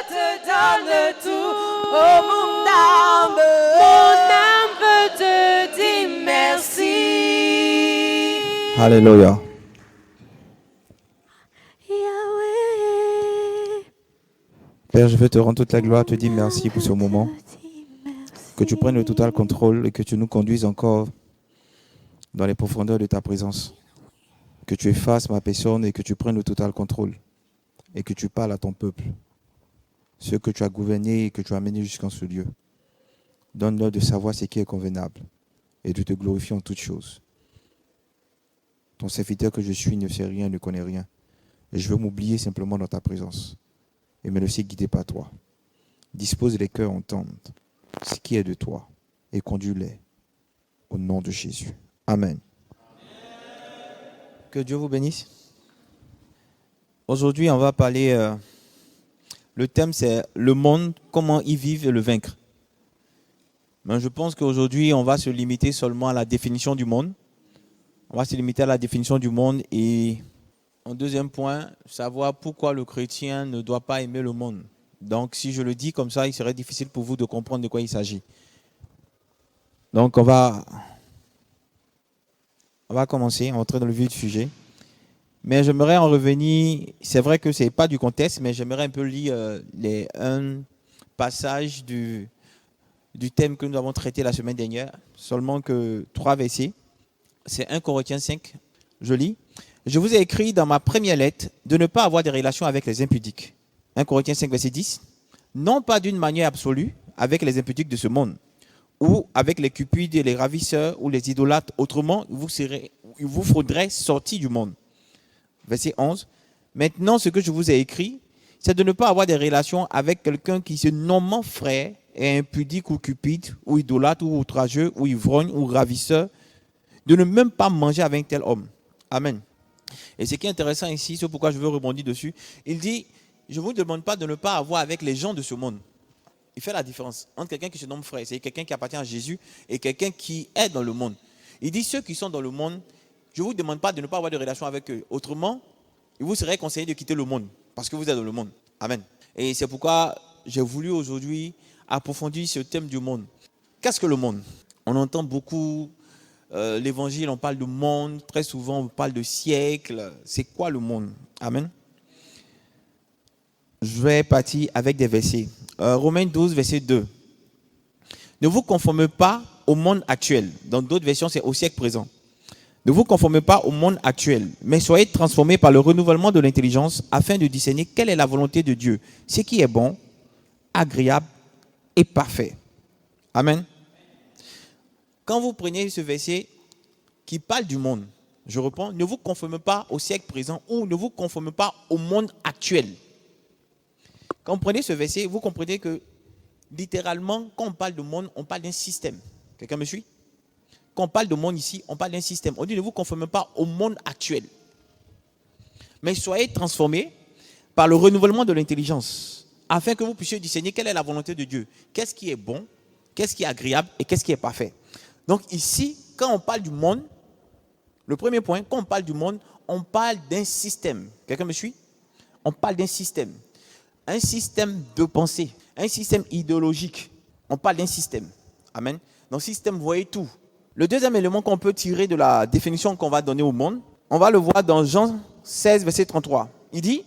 te donne tout. Oh, mon âme veut te dire merci. Alléluia. Yahweh. Père, je veux te rendre toute la gloire, te dire merci pour ce moment. Que tu prennes le total contrôle et que tu nous conduises encore dans les profondeurs de ta présence. Que tu effaces ma personne et que tu prennes le total contrôle. Et que tu parles à ton peuple. Ceux que tu as gouvernés et que tu as amenés jusqu'en ce lieu. Donne-leur de savoir ce qui est convenable et de te glorifier en toutes choses. Ton serviteur que je suis ne sait rien, ne connaît rien. Et je veux m'oublier simplement dans ta présence et me laisser guider par toi. Dispose les cœurs à entendre ce qui est de toi et conduis-les au nom de Jésus. Amen. Que Dieu vous bénisse. Aujourd'hui, on va parler, le thème c'est le monde, comment y vivre et le vaincre. Mais je pense qu'aujourd'hui, on va se limiter seulement à la définition du monde. On va se limiter à la définition du monde et en deuxième point, savoir pourquoi le chrétien ne doit pas aimer le monde. Donc, si je le dis comme ça, il serait difficile pour vous de comprendre de quoi il s'agit. Donc, on va commencer, entrer dans le vif du sujet. Mais j'aimerais en revenir, c'est vrai que ce n'est pas du contexte, mais j'aimerais un peu lire un passage du thème que nous avons traité la semaine dernière, seulement que 3 versets. C'est 1 Corinthiens 5, je lis. Je vous ai écrit dans ma première lettre de ne pas avoir de relations avec les impudiques. 1 Corinthiens 5, verset 10. Non pas d'une manière absolue avec les impudiques de ce monde, ou avec les cupides et les ravisseurs ou les idolâtres. Autrement, il vous faudrait sortir du monde. Verset 11. Maintenant, ce que je vous ai écrit, c'est de ne pas avoir des relations avec quelqu'un qui se nommant frère est impudique ou cupide, ou idolâtre, ou outrageux, ou ivrogne, ou ravisseur, de ne même pas manger avec un tel homme. Amen. Et ce qui est intéressant ici, c'est pourquoi je veux rebondir dessus, il dit, je ne vous demande pas de ne pas avoir avec les gens de ce monde. Il fait la différence entre quelqu'un qui se nomme frère, c'est quelqu'un qui appartient à Jésus, et quelqu'un qui est dans le monde. Il dit, ceux qui sont dans le monde, je ne vous demande pas de ne pas avoir de relation avec eux. Autrement, il vous serait conseillé de quitter le monde, parce que vous êtes dans le monde. Amen. Et c'est pourquoi j'ai voulu aujourd'hui approfondir ce thème du monde. Qu'est-ce que le monde? On entend beaucoup l'évangile, on parle de monde, très souvent on parle de siècle. C'est quoi le monde? Amen. Je vais partir avec des versets. Romains 12, verset 2. Ne vous conformez pas au monde actuel. Dans d'autres versions, c'est au siècle présent. Ne vous conformez pas au monde actuel, mais soyez transformés par le renouvellement de l'intelligence afin de discerner quelle est la volonté de Dieu, ce qui est bon, agréable et parfait. Amen. Quand vous prenez ce verset qui parle du monde, je reprends, ne vous conformez pas au siècle présent ou ne vous conformez pas au monde actuel. Quand vous prenez ce verset, vous comprenez que littéralement, quand on parle de monde, on parle d'un système. Quelqu'un me suit? Quand on parle de monde ici, on parle d'un système. On dit ne vous conformez pas au monde actuel, mais soyez transformés par le renouvellement de l'intelligence afin que vous puissiez discerner quelle est la volonté de Dieu. Qu'est-ce qui est bon, qu'est-ce qui est agréable et qu'est-ce qui est parfait. Donc ici, quand on parle du monde, le premier point, quand on parle du monde, on parle d'un système. Quelqu'un me suit? On parle d'un système. Un système de pensée, un système idéologique. On parle d'un système. Amen. Donc système, vous voyez tout. Le deuxième élément qu'on peut tirer de la définition qu'on va donner au monde, on va le voir dans Jean 16, verset 33. Il dit,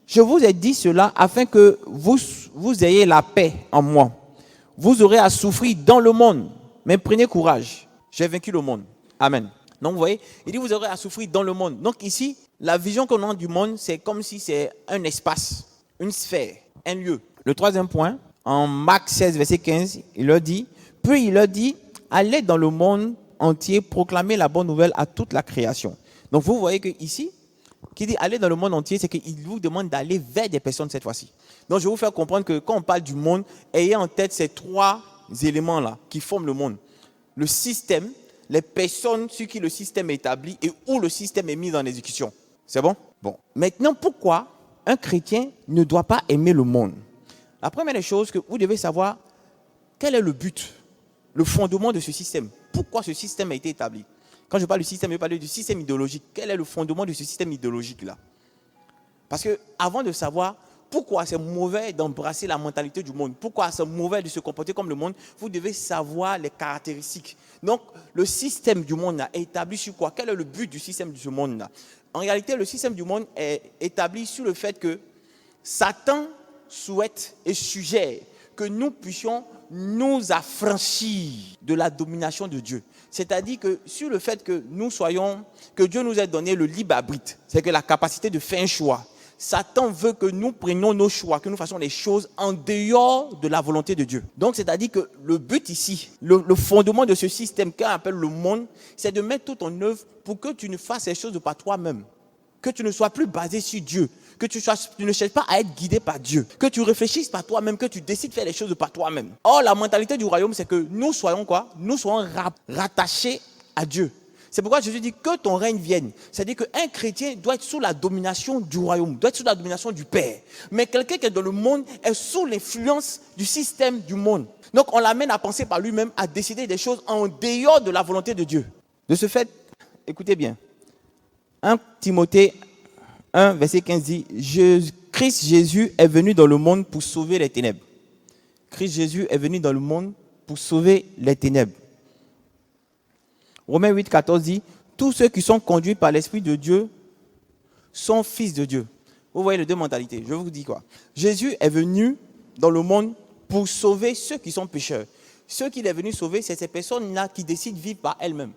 je vous ai dit cela afin que vous ayez la paix en moi. Vous aurez à souffrir dans le monde, mais prenez courage. J'ai vaincu le monde. Amen. Donc vous voyez, il dit vous aurez à souffrir dans le monde. Donc ici, la vision qu'on a du monde, c'est comme si c'est un espace, une sphère, un lieu. Le troisième point, en Marc 16, verset 15, il leur dit, puis il leur dit, allez dans le monde entier, proclamer la bonne nouvelle à toute la création. Donc vous voyez que ici, qui dit aller dans le monde entier, c'est qu'il vous demande d'aller vers des personnes cette fois-ci. Donc je vais vous faire comprendre que quand on parle du monde, ayez en tête ces 3 éléments-là qui forment le monde. Le système, les personnes sur qui le système est établi et où le système est mis en exécution. C'est bon? Bon. Maintenant, pourquoi un chrétien ne doit pas aimer le monde? La première des choses que vous devez savoir, quel est le but, le fondement de ce système? Pourquoi ce système a été établi? Quand je parle du système, je parle du système idéologique. Quel est le fondement de ce système idéologique-là? Parce que avant de savoir pourquoi c'est mauvais d'embrasser la mentalité du monde, pourquoi c'est mauvais de se comporter comme le monde, vous devez savoir les caractéristiques. Donc, le système du monde est établi sur quoi? Quel est le but du système du monde? En réalité, le système du monde est établi sur le fait que Satan souhaite et suggère que nous puissions nous affranchir de la domination de Dieu. C'est-à-dire que sur le fait que que Dieu nous ait donné le libre arbitre, c'est que la capacité de faire un choix. Satan veut que nous prenions nos choix, que nous fassions les choses en dehors de la volonté de Dieu. Donc, c'est-à-dire que le but ici, le fondement de ce système qu'on appelle le monde, c'est de mettre tout en œuvre pour que tu ne fasses les choses par toi-même. Que tu ne sois plus basé sur Dieu. Que tu ne cherches pas à être guidé par Dieu. Que tu réfléchisses par toi-même, que tu décides de faire les choses par toi-même. Or, la mentalité du royaume, c'est que nous soyons quoi? Nous soyons rattachés à Dieu. C'est pourquoi Jésus dit que ton règne vienne. C'est-à-dire qu'un chrétien doit être sous la domination du royaume, doit être sous la domination du Père. Mais quelqu'un qui est dans le monde est sous l'influence du système du monde. Donc, on l'amène à penser par lui-même, à décider des choses en dehors de la volonté de Dieu. De ce fait, écoutez bien. 1 Timothée 1, verset 15 dit, Christ Jésus est venu dans le monde pour sauver les ténèbres. Christ Jésus est venu dans le monde pour sauver les ténèbres. Romains 8, 14 dit, tous ceux qui sont conduits par l'Esprit de Dieu sont fils de Dieu. Vous voyez les deux mentalités. Je vous dis quoi? Jésus est venu dans le monde pour sauver ceux qui sont pécheurs. Ceux qu'il est venu sauver, c'est ces personnes-là qui décident de vivre par elles-mêmes.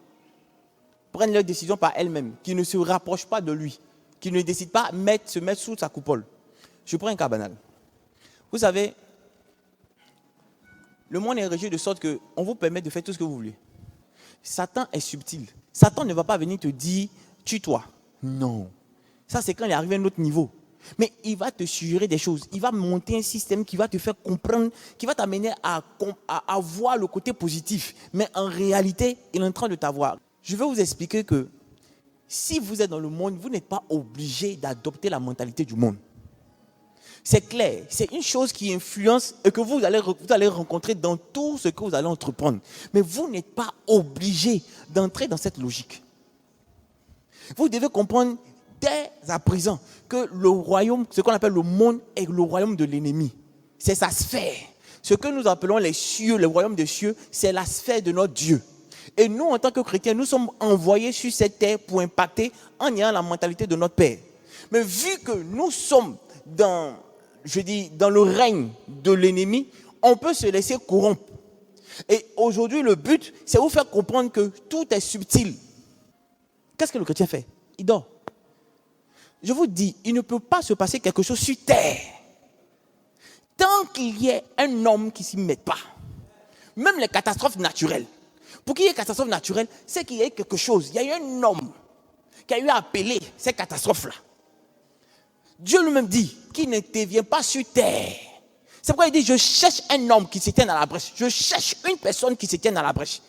Prennent leurs décisions par elles-mêmes, qui ne se rapprochent pas de lui, qui ne décident pas de se mettre sous sa coupole. Je prends un cas banal. Vous savez, le monde est régi de sorte qu'on vous permet de faire tout ce que vous voulez. Satan est subtil. Satan ne va pas venir te dire, tue-toi. Non. Ça, c'est quand il est arrivé à un autre niveau. Mais il va te suggérer des choses. Il va monter un système qui va te faire comprendre, qui va t'amener à voir le côté positif. Mais en réalité, il est en train de t'avoir. Je vais vous expliquer que si vous êtes dans le monde, vous n'êtes pas obligé d'adopter la mentalité du monde. C'est clair, c'est une chose qui influence et que vous allez rencontrer dans tout ce que vous allez entreprendre. Mais vous n'êtes pas obligé d'entrer dans cette logique. Vous devez comprendre dès à présent que le royaume, ce qu'on appelle le monde, est le royaume de l'ennemi. C'est sa sphère. Ce que nous appelons les cieux, le royaume des cieux, c'est la sphère de notre Dieu. Et nous, en tant que chrétiens, nous sommes envoyés sur cette terre pour impacter en ayant la mentalité de notre Père. Mais vu que nous sommes dans le règne de l'ennemi, on peut se laisser corrompre. Et aujourd'hui, le but, c'est vous faire comprendre que tout est subtil. Qu'est-ce que le chrétien fait? Il dort. Je vous dis, il ne peut pas se passer quelque chose sur terre tant qu'il y ait un homme qui ne s'y mette pas. Même les catastrophes naturelles. Pour qu'il y ait catastrophe naturelle, c'est qu'il y a eu quelque chose. Il y a eu un homme qui a eu à appeler ces catastrophes-là. Dieu lui-même dit qu'il n'intervient pas sur terre. C'est pourquoi il dit, je cherche un homme qui se tienne à la brèche. Je cherche une personne qui se tienne à la brèche.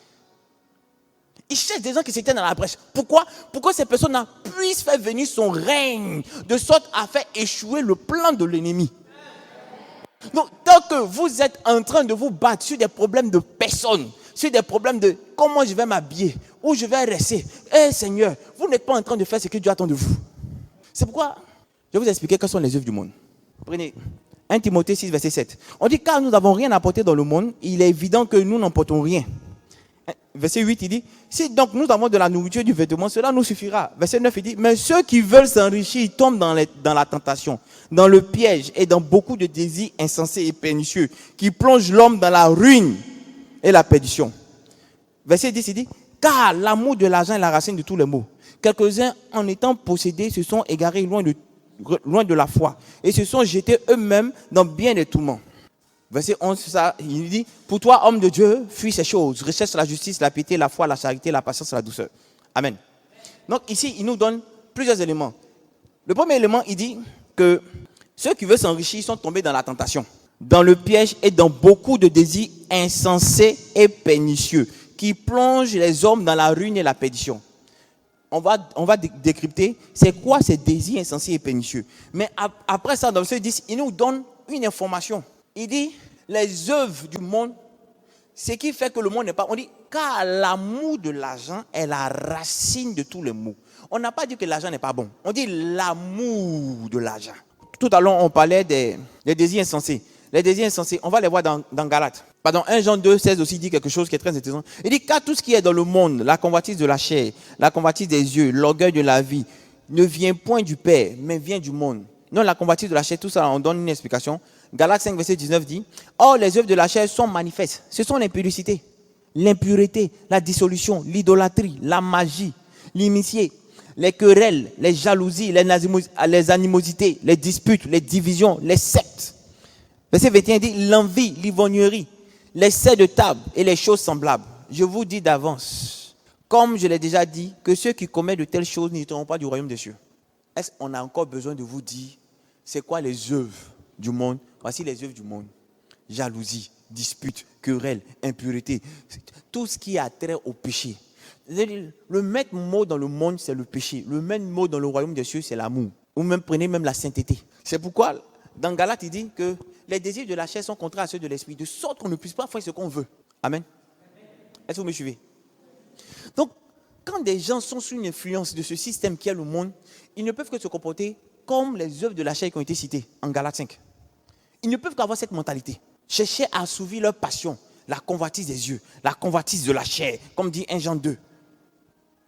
Il cherche des gens qui se tiennent à la brèche. Pourquoi? Pour que ces personnes-là puissent faire venir son règne, de sorte à faire échouer le plan de l'ennemi. Donc, tant que vous êtes en train de vous battre sur des problèmes de personnes, sur des problèmes de comment je vais m'habiller, où je vais rester, Seigneur, vous n'êtes pas en train de faire ce que Dieu attend de vous. C'est pourquoi je vais vous expliquer quelles sont les œuvres du monde. Prenez 1 Timothée 6, verset 7. On dit, car nous n'avons rien à apporter dans le monde, il est évident que nous n'emportons rien. Verset 8, il dit, si donc nous avons de la nourriture et du vêtement, cela nous suffira. Verset 9, il dit, mais ceux qui veulent s'enrichir, ils tombent dans la tentation, dans le piège et dans beaucoup de désirs insensés et pernicieux, qui plongent l'homme dans la ruine et la perdition. Verset 10, il dit, car l'amour de l'argent est la racine de tous les maux. Quelques-uns, en étant possédés, se sont égarés loin de la foi et se sont jetés eux-mêmes dans bien des tourments. Verset 11, ça, il dit, pour toi, homme de Dieu, fuis ces choses, recherche la justice, la piété, la foi, la charité, la patience, la douceur. Amen. Donc ici, il nous donne plusieurs éléments. Le premier élément, il dit que ceux qui veulent s'enrichir sont tombés dans la tentation, dans le piège et dans beaucoup de désirs insensés et pernicieux qui plongent les hommes dans la ruine et la perdition. On va décrypter c'est quoi ces désirs insensés et pernicieux. Mais après ça, dans le verset 10, il nous donne une information. Il dit, les œuvres du monde, ce qui fait que le monde n'est pas... On dit, car l'amour de l'argent est la racine de tous les maux. On n'a pas dit que l'argent n'est pas bon. On dit l'amour de l'argent. tout à l'heure, on parlait des désirs insensés. Les désirs insensés, on va les voir dans Galates. Pardon, 1 Jean 2, 16 aussi dit quelque chose qui est très intéressant. Il dit, car tout ce qui est dans le monde, la convoitise de la chair, la convoitise des yeux, l'orgueil de la vie, ne vient point du Père, mais vient du monde. Non, la convoitise de la chair, tout ça, on donne une explication. Galates 5, verset 19 dit, or les œuvres de la chair sont manifestes. Ce sont l'impudicité, l'impureté, la dissolution, l'idolâtrie, la magie, l'imitié, les querelles, les jalousies, les animosités, les disputes, les divisions, les sectes. Verset 21 dit l'envie, l'ivrognerie, l'excès de table et les choses semblables. Je vous dis d'avance, comme je l'ai déjà dit, que ceux qui commettent de telles choses n'hériteront pas du royaume des cieux. Est-ce qu'on a encore besoin de vous dire c'est quoi les œuvres du monde? Voici les œuvres du monde. Jalousie, dispute, querelle, impureté, tout ce qui a trait au péché. Le maître mot dans le monde, c'est le péché. Le maître mot dans le royaume des cieux, c'est l'amour. Ou même prenez même la sainteté. C'est pourquoi, dans Galates, il dit que les désirs de la chair sont contraires à ceux de l'esprit, de sorte qu'on ne puisse pas faire ce qu'on veut. Amen. Est-ce que vous me suivez? Donc, quand des gens sont sous une influence de ce système qui est le monde, ils ne peuvent que se comporter comme les œuvres de la chair qui ont été citées en Galates 5. Ils ne peuvent qu'avoir cette mentalité. Chercher à assouvir leur passion, la convoitise des yeux, la convoitise de la chair, comme dit 1 Jean 2.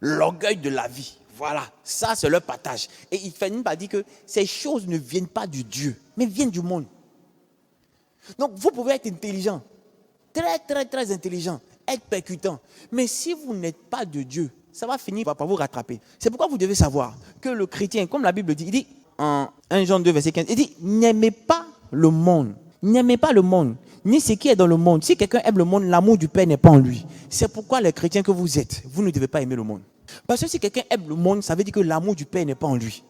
L'orgueil de la vie. Voilà, ça c'est leur partage. Et il finit par dire que ces choses ne viennent pas du Dieu, mais viennent du monde. Donc vous pouvez être intelligent, très très très intelligent, être percutant. Mais si vous n'êtes pas de Dieu, ça va finir par vous rattraper. C'est pourquoi vous devez savoir que le chrétien, comme la Bible dit, il dit en 1 Jean 2 verset 15, il dit n'aimez pas le monde, n'aimez pas le monde, ni ce qui est dans le monde. Si quelqu'un aime le monde, l'amour du Père n'est pas en lui. C'est pourquoi les chrétiens que vous êtes, vous ne devez pas aimer le monde. Parce que si quelqu'un aime le monde, ça veut dire que l'amour du Père n'est pas en lui.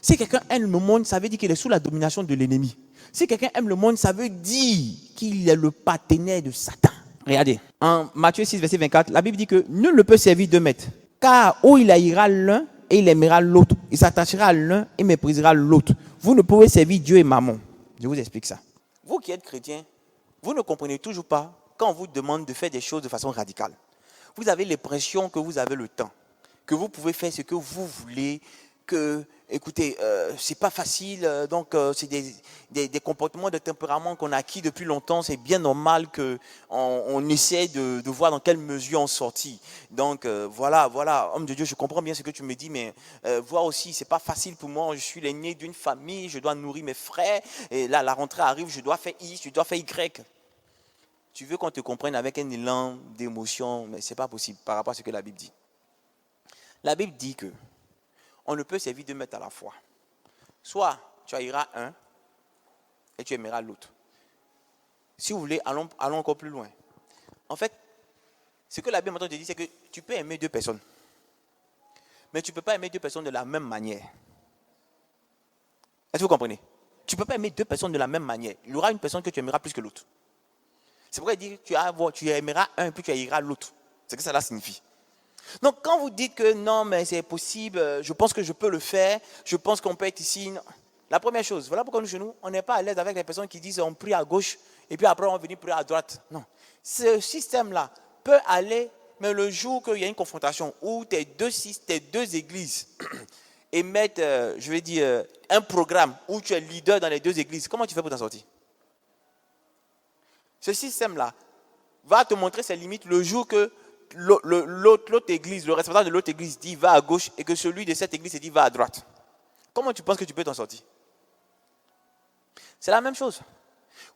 Si quelqu'un aime le monde, ça veut dire qu'il est sous la domination de l'ennemi. Si quelqu'un aime le monde, ça veut dire qu'il est le partenaire de Satan. Regardez, en Matthieu 6, verset 24, la Bible dit que nul ne peut servir deux maîtres. Car où il haïra l'un et il aimera l'autre. Il s'attachera à l'un et méprisera l'autre. Vous ne pouvez servir Dieu et Mammon. Je vous explique ça. Vous qui êtes chrétien, vous ne comprenez toujours pas quand on vous demande de faire des choses de façon radicale. Vous avez l'impression que vous avez le temps, que vous pouvez faire ce que vous voulez, que, écoutez, c'est pas facile, donc c'est des comportements de tempérament qu'on a acquis depuis longtemps, c'est bien normal qu'on essaie de voir dans quelle mesure on sortit. Donc voilà, homme de Dieu, je comprends bien ce que tu me dis, mais voir aussi, c'est pas facile pour moi, je suis l'aîné d'une famille, je dois nourrir mes frères, et là la rentrée arrive, je dois faire X, je dois faire Y. Tu veux qu'on te comprenne avec un élan d'émotion, mais ce n'est pas possible par rapport à ce que la Bible dit. La Bible dit que on ne peut servir deux maîtres à la fois. Soit tu haïras un et tu aimeras l'autre. Si vous voulez, allons encore plus loin. En fait, ce que la Bible maintenant te dit, c'est que tu peux aimer deux personnes. Mais tu ne peux pas aimer deux personnes de la même manière. Est-ce que vous comprenez? Tu ne peux pas aimer deux personnes de la même manière. Il y aura une personne que tu aimeras plus que l'autre. C'est pourquoi il dit que tu aimeras un puis tu haïras l'autre. C'est ce que cela signifie. Donc quand vous dites que non, mais c'est possible, je pense que je peux le faire, je pense qu'on peut être ici. Non. La première chose, voilà pourquoi nous, chez nous, on n'est pas à l'aise avec les personnes qui disent on prie à gauche et puis après on va venir prier à droite. Non. Ce système-là peut aller, mais le jour qu'il y a une confrontation où tes deux églises émettent, un programme où tu es leader dans les deux églises, comment tu fais pour t'en sortir? Ce système-là va te montrer ses limites le jour que l'autre église, le responsable de l'autre église dit va à gauche et que celui de cette église dit va à droite. Comment tu penses que tu peux t'en sortir? C'est la même chose.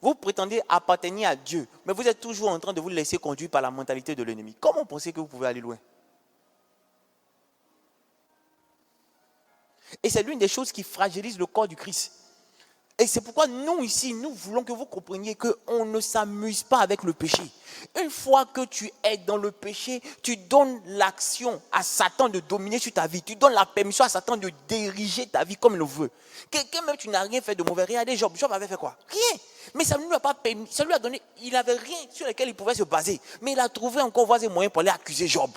Vous prétendez appartenir à Dieu, mais vous êtes toujours en train de vous laisser conduire par la mentalité de l'ennemi. Comment pensez que vous pouvez aller loin? Et c'est l'une des choses qui fragilise le corps du Christ. Et c'est pourquoi nous ici, nous voulons que vous compreniez qu'on ne s'amuse pas avec le péché. Une fois que tu es dans le péché, tu donnes l'action à Satan de dominer sur ta vie. Tu donnes la permission à Satan de diriger ta vie comme il le veut. Quelqu'un même, tu n'as rien fait de mauvais. Regardez Job. Job avait fait quoi? Rien. Mais ça ne lui a pas permis. Ça lui a donné. Il n'avait rien sur lequel il pouvait se baser. Mais il a trouvé encore voies et moyens pour aller accuser Job.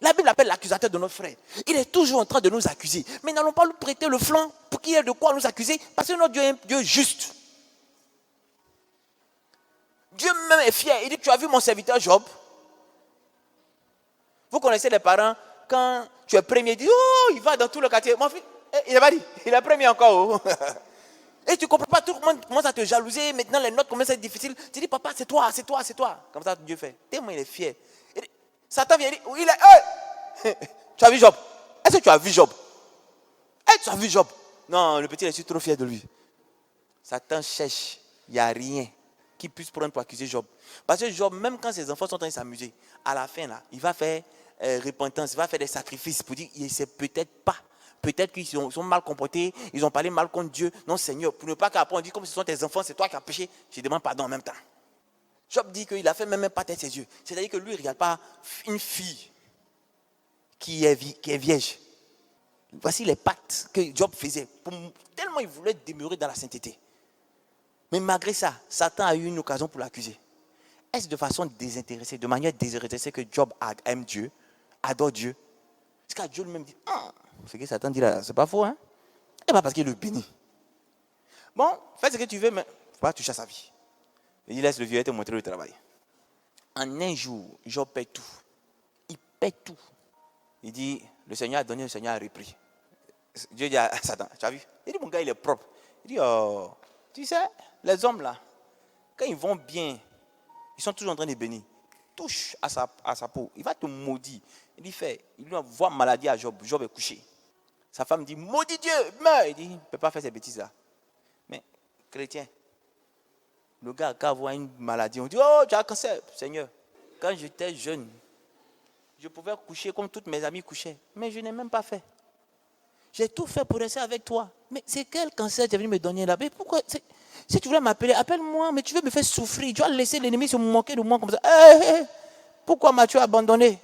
La Bible appelle l'accusateur de notre frère. Il est toujours en train de nous accuser. Mais n'allons pas lui prêter le flanc pour qu'il ait de quoi nous accuser. Parce que notre Dieu est un Dieu juste. Dieu même est fier. Il dit, tu as vu mon serviteur Job? Vous connaissez les parents, quand tu es premier, ils disent, oh, il va dans tout le quartier. Mon fils, il n'a pas dit, il est premier encore. Et tu ne comprends pas, tout le monde commence à te jalouser. Maintenant, les notes commencent à être difficiles. Tu dis, papa, c'est toi, c'est toi, c'est toi. Comme ça, Dieu fait. Tellement il est fier. Satan vient dire, il est. Hey! Tu as vu Job? Est-ce que tu as vu Job? Hey, tu as vu Job? Non, le petit, je suis trop fier de lui. Satan cherche, il n'y a rien qui puisse prendre pour accuser Job. Parce que Job, même quand ses enfants sont en train de s'amuser, à la fin, là, il va faire repentance, il va faire des sacrifices pour dire, il ne sait peut-être pas. Peut-être qu'ils sont mal comportés, ils ont parlé mal contre Dieu. Non, Seigneur, pour ne pas qu'après on dise, comme ce sont tes enfants, c'est toi qui as péché, je demande pardon en même temps. Job dit qu'il a fait même pas tête ses yeux. C'est-à-dire que lui, il ne regarde pas une fille qui est vierge. Voici les pactes que Job faisait. Tellement il voulait demeurer dans la sainteté. Mais malgré ça, Satan a eu une occasion pour l'accuser. Est-ce de façon désintéressée, de manière désintéressée que Job aime Dieu, adore Dieu? Parce que Dieu lui-même dit, ce que Satan dit là, c'est pas faux, hein? Et pas parce qu'il le bénit. Bon, fais ce que tu veux, mais il ne faut pas toucher à sa vie. Il laisse le vieux te montrer le travail. En un jour, Job perd tout. Il perd tout. Il dit, le Seigneur a donné, le Seigneur a repris. Dieu dit à Satan, tu as vu? Il dit, mon gars, il est propre. Il dit, oh, tu sais, les hommes là, quand ils vont bien, ils sont toujours en train de bénir. Touche à sa peau, il va te maudire. Il dit, il lui envoie maladie à Job. Job est couché. Sa femme dit, maudit Dieu, meurs. Il dit, il ne peut pas faire ces bêtises là. Mais, chrétien, le gars, quand il voit une maladie, on dit, oh, tu as un cancer. Seigneur, quand j'étais jeune, je pouvais coucher comme toutes mes amies couchaient. Mais je n'ai même pas fait. J'ai tout fait pour rester avec toi. Mais c'est quel cancer tu es venu me donner là? Mais pourquoi? Si tu voulais m'appeler, appelle-moi, mais tu veux me faire souffrir. Tu vas laisser l'ennemi se moquer de moi comme ça. Pourquoi m'as-tu abandonné?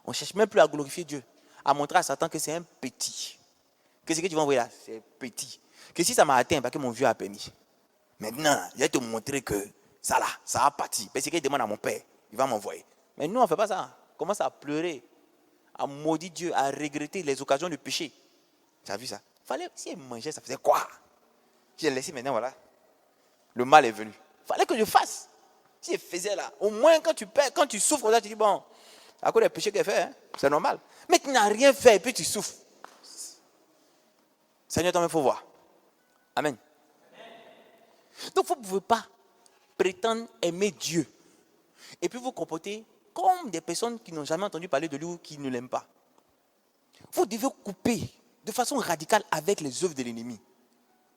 On ne cherche même plus à glorifier Dieu, à montrer à Satan que c'est un petit. Que ce que tu vas envoyer là, c'est petit. Que si ça m'a atteint, parce que mon Dieu a permis. Maintenant, je vais te montrer que ça là, ça a parti. Parce qu'il demande à mon père, il va m'envoyer. Mais nous, on ne fait pas ça. On commence à pleurer, à maudire Dieu, à regretter les occasions de péché. Tu as vu ça? Fallait, si elle mangeait, ça faisait quoi? J'ai laissé maintenant, voilà. Le mal est venu. Fallait que je fasse. Si elle faisait là, au moins quand tu perds, quand tu souffres, là, tu dis, bon, à cause des péchés qu'elle fait, hein, c'est normal. Mais tu n'as rien fait et puis tu souffres. Seigneur, toi, il faut voir. Amen. Donc, vous ne pouvez pas prétendre aimer Dieu et puis vous comporter comme des personnes qui n'ont jamais entendu parler de lui ou qui ne l'aiment pas. Vous devez couper de façon radicale avec les œuvres de l'ennemi.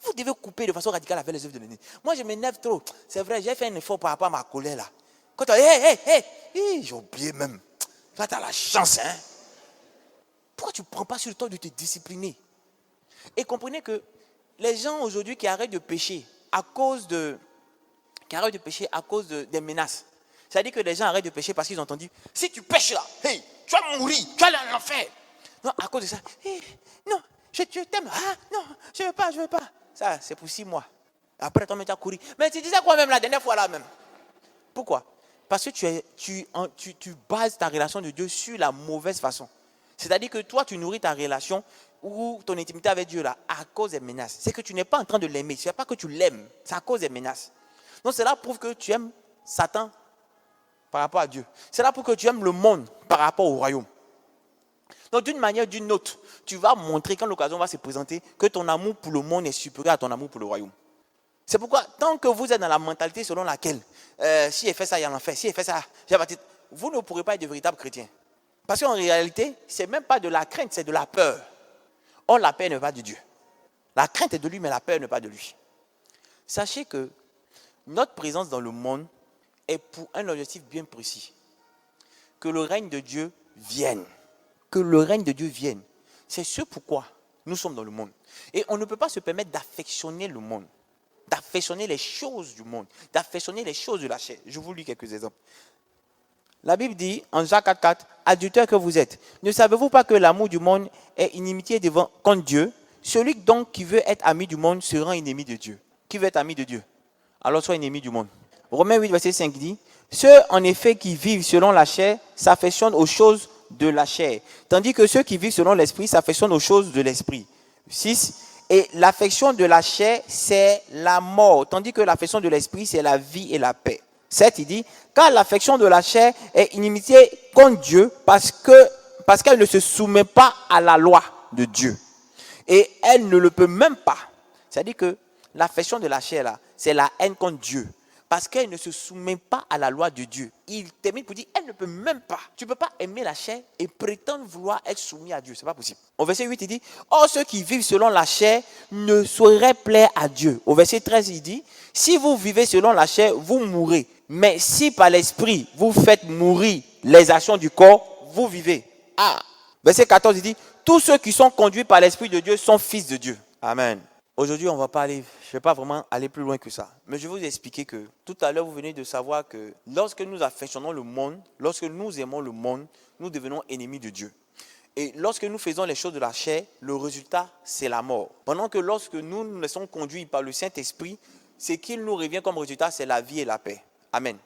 Vous devez couper de façon radicale avec les œuvres de l'ennemi. Moi, je m'énerve trop. C'est vrai, j'ai fait un effort par rapport à ma colère là. Quand tu as j'ai oublié même. Là, tu as la chance, hein. Pourquoi tu ne prends pas sur le temps de te discipliner? Et comprenez que les gens aujourd'hui qui arrêtent de pécher à cause des menaces. C'est-à-dire que les gens arrêtent de pécher parce qu'ils ont entendu, si tu pêches là, hey, tu vas mourir, tu vas aller en enfer. Non, à cause de ça, non, je t'aime. Ah, non, je ne veux pas. Ça, c'est pour 6 mois. Après, toi, tu as couru. Mais tu disais quoi même la dernière fois là même? Pourquoi? Parce que tu bases ta relation de Dieu sur la mauvaise façon. C'est-à-dire que toi, tu nourris ta relation ou ton intimité avec Dieu là à cause des menaces. C'est que tu n'es pas en train de l'aimer. Ce n'est pas que tu l'aimes. C'est à cause des menaces. Donc, cela prouve que tu aimes Satan par rapport à Dieu. Cela prouve que tu aimes le monde par rapport au royaume. Donc, d'une manière ou d'une autre, tu vas montrer, quand l'occasion va se présenter, que ton amour pour le monde est supérieur à ton amour pour le royaume. C'est pourquoi, tant que vous êtes dans la mentalité selon laquelle, si elle fait ça, il y a l'enfer, si elle fait ça, vous ne pourrez pas être de véritables chrétiens. Parce qu'en réalité, ce n'est même pas de la crainte, c'est de la peur. Or, la peur n'est pas de Dieu. La crainte est de lui, mais la peur n'est pas de lui. Sachez que notre présence dans le monde est pour un objectif bien précis. Que le règne de Dieu vienne. Que le règne de Dieu vienne. C'est ce pourquoi nous sommes dans le monde. Et on ne peut pas se permettre d'affectionner le monde, d'affectionner les choses du monde, d'affectionner les choses de la chair. Je vous lis quelques exemples. La Bible dit, en Jacques 4,4, adultères que vous êtes, ne savez-vous pas que l'amour du monde est inimitié contre Dieu? Celui donc qui veut être ami du monde sera ennemi de Dieu. Qui veut être ami de Dieu? Alors soit ennemi du monde. Romains 8, verset 5 dit, ceux en effet qui vivent selon la chair s'affectionnent aux choses de la chair, tandis que ceux qui vivent selon l'esprit s'affectionnent aux choses de l'esprit. 6. Et l'affection de la chair, c'est la mort, tandis que l'affection de l'esprit, c'est la vie et la paix. 7, il dit, car l'affection de la chair est inimitié contre Dieu parce qu'elle ne se soumet pas à la loi de Dieu. Et elle ne le peut même pas. C'est-à-dire que L'affection de la chair, là, c'est la haine contre Dieu. Parce qu'elle ne se soumet pas à la loi de Dieu. Il termine pour dire, elle ne peut même pas. Tu ne peux pas aimer la chair et prétendre vouloir être soumis à Dieu. Ce n'est pas possible. Au verset 8, il dit, or ceux qui vivent selon la chair ne sauraient plaire à Dieu. Au verset 13, il dit, si vous vivez selon la chair, vous mourrez. Mais si par l'esprit, vous faites mourir les actions du corps, vous vivez. Ah. Verset 14, il dit, tous ceux qui sont conduits par l'esprit de Dieu sont fils de Dieu. Amen. Aujourd'hui, on ne va pas aller, je ne vais pas vraiment aller plus loin que ça. Mais je vais vous expliquer que tout à l'heure, vous venez de savoir que lorsque nous affectionnons le monde, lorsque nous aimons le monde, nous devenons ennemis de Dieu. Et lorsque nous faisons les choses de la chair, le résultat, c'est la mort. Pendant que lorsque nous nous laissons conduire par le Saint-Esprit, ce qu'il nous revient comme résultat, c'est la vie et la paix. Amen.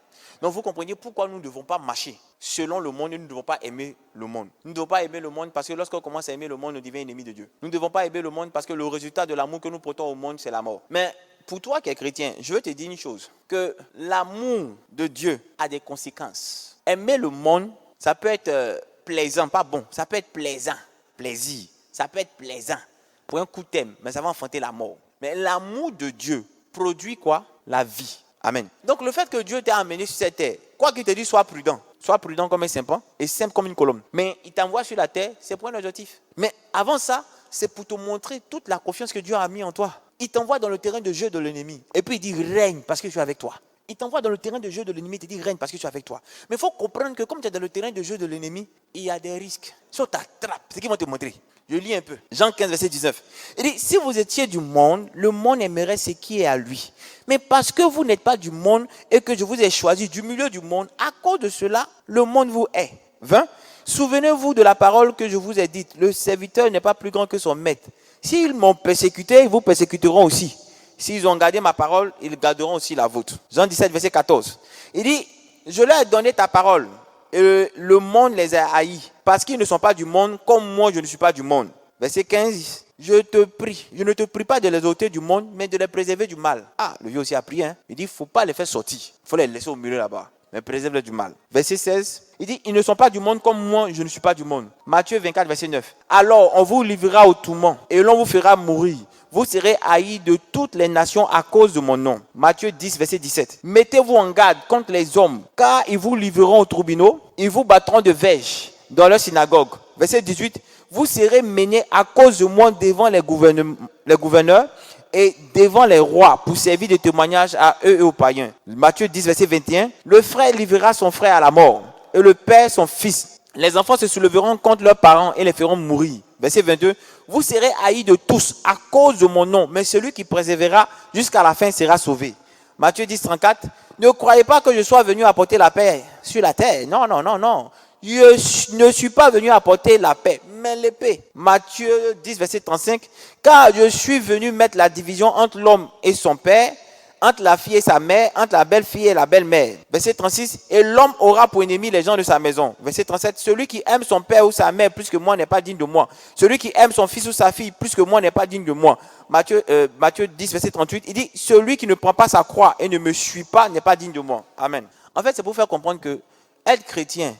Donc vous comprenez pourquoi nous ne devons pas marcher selon le monde et nous ne devons pas aimer le monde. Nous ne devons pas aimer le monde parce que lorsqu'on commence à aimer le monde, on devient ennemi de Dieu. Nous ne devons pas aimer le monde parce que le résultat de l'amour que nous portons au monde, c'est la mort. Mais pour toi qui es chrétien, je veux te dire une chose, que l'amour de Dieu a des conséquences. Aimer le monde, ça peut être plaisant, pas bon, ça peut être plaisant, plaisir, ça peut être plaisant pour un coup thème, mais ça va enfanter la mort. Mais l'amour de Dieu produit quoi? La vie. Amen. Donc le fait que Dieu t'ait amené sur cette terre, quoi qu'il te dise, sois prudent. Sois prudent comme un serpent et simple comme une colombe. Mais il t'envoie sur la terre, c'est pour un objectif. Mais avant ça, c'est pour te montrer toute la confiance que Dieu a mis en toi. Il t'envoie dans le terrain de jeu de l'ennemi. Et puis il dit règne parce que je suis avec toi. Il t'envoie dans le terrain de jeu de l'ennemi, il te dit règne parce que je suis avec toi. Mais il faut comprendre que comme tu es dans le terrain de jeu de l'ennemi, il y a des risques. Si on t'attrape, c'est ce qu'ils vont te montrer. Je lis un peu. Jean 15, verset 19. Il dit, si vous étiez du monde, le monde aimerait ce qui est à lui. Mais parce que vous n'êtes pas du monde et que je vous ai choisi du milieu du monde, à cause de cela, le monde vous hait. 20. Souvenez-vous de la parole que je vous ai dite. Le serviteur n'est pas plus grand que son maître. S'ils m'ont persécuté, ils vous persécuteront aussi. S'ils ont gardé ma parole, ils garderont aussi la vôtre. Jean 17, verset 14. Il dit, je leur ai donné ta parole. Et le monde les a haïs. Parce qu'ils ne sont pas du monde, comme moi je ne suis pas du monde. Verset 15. Je te prie, je ne te prie pas de les ôter du monde, mais de les préserver du mal. Ah, le vieux aussi a prié. Il dit, il ne faut pas les faire sortir. Il faut les laisser au milieu là-bas. Mais préserve-les du mal. Verset 16. Il dit, ils ne sont pas du monde comme moi, je ne suis pas du monde. Matthieu 24, verset 9. Alors, on vous livrera au tourment et l'on vous fera mourir. Vous serez haïs de toutes les nations à cause de mon nom. Matthieu 10, verset 17. Mettez-vous en garde contre les hommes, car ils vous livreront au tribunal. Ils vous battront de verges dans leur synagogue. Verset 18. Vous serez menés à cause de moi devant les gouverneurs et devant les rois pour servir de témoignage à eux et aux païens. Matthieu 10, verset 21. Le frère livrera son frère à la mort et le père son fils. Les enfants se souleveront contre leurs parents et les feront mourir. Verset 22. Vous serez haïs de tous à cause de mon nom, mais celui qui persévérera jusqu'à la fin sera sauvé. Matthieu 10, 34. Ne croyez pas que je sois venu apporter la paix sur la terre. Non, non, non, non. Je ne suis pas venu apporter la paix, mais l'épée. Matthieu 10, verset 35. Car je suis venu mettre la division entre l'homme et son père, entre la fille et sa mère, entre la belle-fille et la belle-mère. Verset 36. Et l'homme aura pour ennemi les gens de sa maison. Verset 37. Celui qui aime son père ou sa mère plus que moi n'est pas digne de moi. Celui qui aime son fils ou sa fille plus que moi n'est pas digne de moi. Matthieu 10, verset 38. Il dit, celui qui ne prend pas sa croix et ne me suit pas n'est pas digne de moi. Amen. En fait, c'est pour faire comprendre que être chrétien,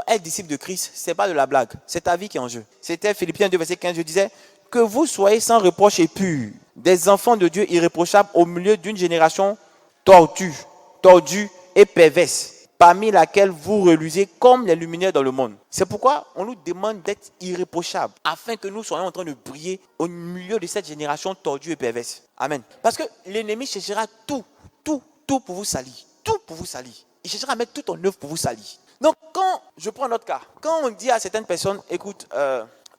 être disciple de Christ, ce n'est pas de la blague. C'est ta vie qui est en jeu. C'était Philippiens 2, verset 15. Je disais, que vous soyez sans reproche et purs, des enfants de Dieu irréprochables au milieu d'une génération tordue et perverse, parmi laquelle vous reluisez comme les luminaires dans le monde. C'est pourquoi on nous demande d'être irréprochables, afin que nous soyons en train de briller au milieu de cette génération tordue et perverse. Amen. Parce que l'ennemi cherchera tout pour vous salir. Tout pour vous salir. Il cherchera à mettre tout en œuvre pour vous salir. Donc, quand je prends notre cas, quand on dit à certaines personnes, écoute,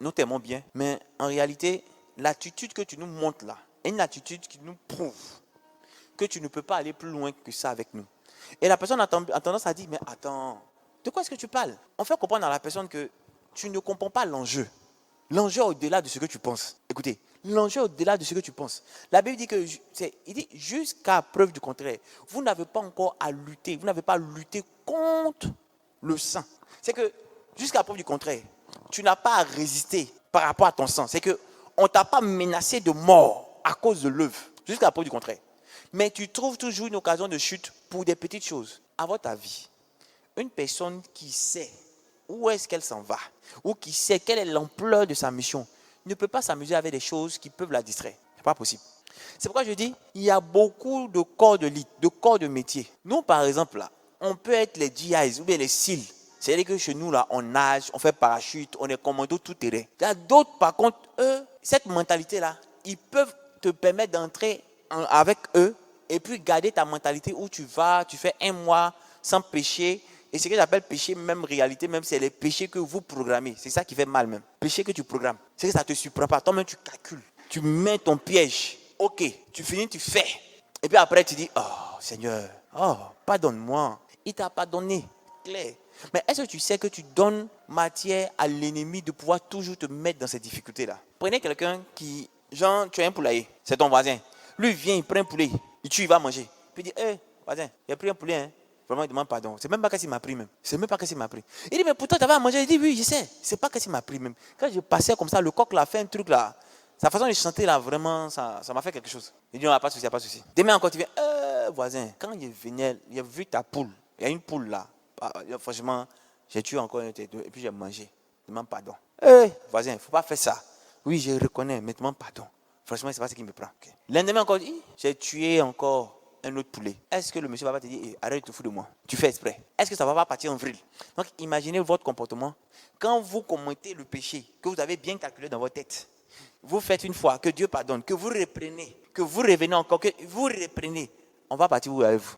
nous t'aimons bien, mais en réalité, l'attitude que tu nous montres là, est une attitude qui nous prouve que tu ne peux pas aller plus loin que ça avec nous. Et la personne a tendance à dire, mais attends, de quoi est-ce que tu parles? On fait comprendre à la personne que tu ne comprends pas l'enjeu. L'enjeu est au-delà de ce que tu penses. Écoutez, l'enjeu est au-delà de ce que tu penses. La Bible dit que, il dit, jusqu'à preuve du contraire, vous n'avez pas encore à lutter, vous n'avez pas à lutter contre le sang. C'est que, jusqu'à preuve du contraire, tu n'as pas à résister par rapport à ton sang. C'est qu'on ne t'a pas menacé de mort à cause de l'œuvre. Jusqu'à preuve du contraire. Mais tu trouves toujours une occasion de chute pour des petites choses. À votre avis, une personne qui sait où est-ce qu'elle s'en va, ou qui sait quelle est l'ampleur de sa mission, ne peut pas s'amuser avec des choses qui peuvent la distraire. Ce n'est pas possible. C'est pourquoi je dis, il y a beaucoup de corps de métier. Nous, par exemple, là, on peut être les GIs ou bien les SEAL. C'est-à-dire que chez nous, là, on nage, on fait parachute, on est commando tout terrain. Il y a d'autres, par contre, eux, cette mentalité-là, ils peuvent te permettre d'entrer avec eux et puis garder ta mentalité où tu vas, tu fais un mois sans péché. Et ce que j'appelle péché, même réalité, même c'est les péchés que vous programmez. C'est ça qui fait mal même. Péché que tu programmes. C'est que ça ne te surprend pas. Toi-même, tu calcules. Tu mets ton piège. Ok, tu finis, tu fais. Et puis après, tu dis, oh Seigneur, oh, pardonne-moi. Il t'a pardonné. Clair. Mais est-ce que tu sais que tu donnes matière à l'ennemi de pouvoir toujours te mettre dans ces difficultés-là? Prenez quelqu'un qui, genre, tu as un poulailler, c'est ton voisin. Lui, il vient, il prend un poulet, il va manger. Puis il dit, hé, voisin, il a pris un poulet, hein. Vraiment, il demande pardon. C'est même pas qu'est-ce qu'il m'a pris même. C'est même pas qu'est-ce qu'il m'a pris. Il dit, mais pourtant, tu avais à manger. Il dit, oui, je sais. C'est pas qu'est-ce qu'il m'a pris même. Quand je passais comme ça, le coq l'a fait un truc là. Sa façon de chanter là, vraiment, ça m'a fait quelque chose. Il dit, non, pas de souci, pas de souci. Demain encore, tu viens, voisin, quand il venait, il a vu ta poule. Il y a une poule là. Franchement, j'ai tué encore un et puis j'ai mangé. Demande pardon. Voisin, il ne faut pas faire ça. Oui, je reconnais, mais demande pardon. Franchement, c'est pas ce qui me prend. Okay. L'endemain encore, j'ai tué encore un autre poulet. Est-ce que le monsieur va pas te dire, arrête de te foutre de moi? Tu fais exprès. Est-ce que ça va pas partir en vrille? Donc, imaginez votre comportement. Quand vous commettez le péché que vous avez bien calculé dans votre tête, vous faites une fois, que Dieu pardonne, que vous reprenez, que vous revenez encore, que vous reprenez, on va partir où avec vous?